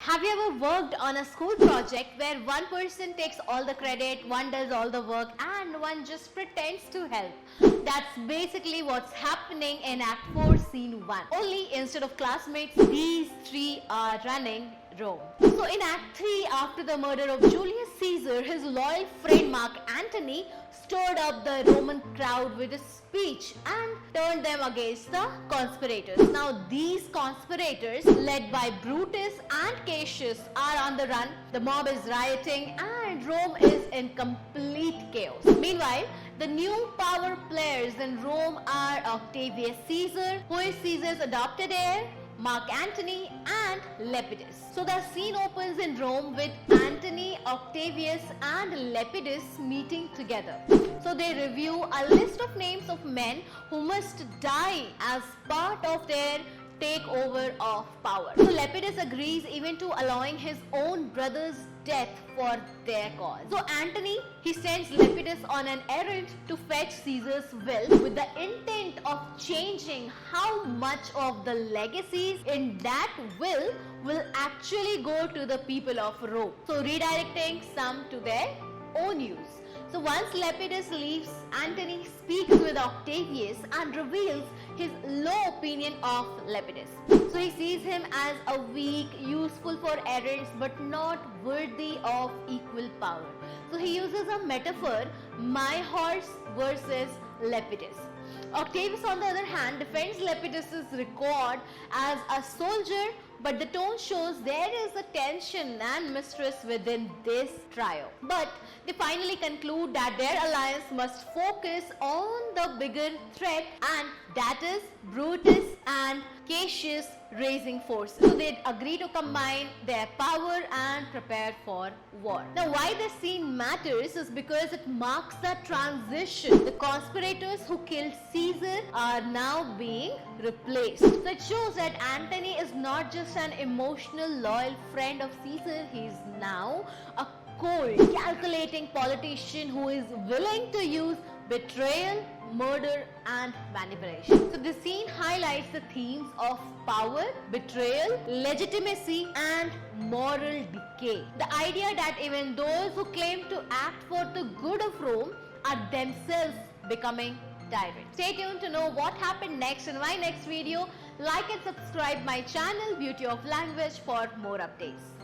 Have you ever worked on a school project where one person takes all the credit, one does all the work, and one just pretends to help? That's basically what's happening in Act 4, Scene 1. Only instead of classmates, these three are running Rome. So in Act 3, after the murder of Julius Caesar, his loyal friend Mark Antony stirred up the Roman crowd with a speech and turned them against the conspirators. Now these conspirators, led by Brutus and Cassius, are on the run. The mob is rioting and Rome is in complete chaos. Meanwhile, the new power players in Rome are Octavius Caesar, who is Caesar's adopted heir, Mark Antony and Lepidus. So the scene opens in Rome with Antony, Octavius and Lepidus meeting together. So they review a list of names of men who must die as part of their takeover of power. So Lepidus agrees even to allowing his own brother's death for their cause. So Antony, he sends Lepidus on an errand to fetch Caesar's will with the intent of changing how much of the legacies in that will actually go to the people of Rome. So redirecting some to their own use. So once Lepidus leaves, Antony speaks with Octavius and reveals his low opinion of Lepidus. So he sees him as a weak, useful for errands but not worthy of equal power. So he uses a metaphor, my horse versus Lepidus. Octavius, on the other hand, defends Lepidus' record as a soldier, but the tone shows there is a tension and mistrust within this trio. But they finally conclude that their alliance must focus on the bigger threat, and that is Brutus and Cassius raising forces. So they agree to combine their power and prepare for war. Now why this scene matters is because it marks the transition. The conspirators who killed Caesar are now being replaced. So it shows that Antony is not just an emotional, loyal friend of Caesar, he is now a cold, calculating politician who is willing to use betrayal, murder and manipulation. So this scene highlights the themes of power, betrayal, legitimacy and moral decay. The idea that even those who claim to act for the good of Rome are themselves becoming tyrants. Stay tuned to know what happened next in my next video. Like and subscribe my channel Beauty of Language for more updates.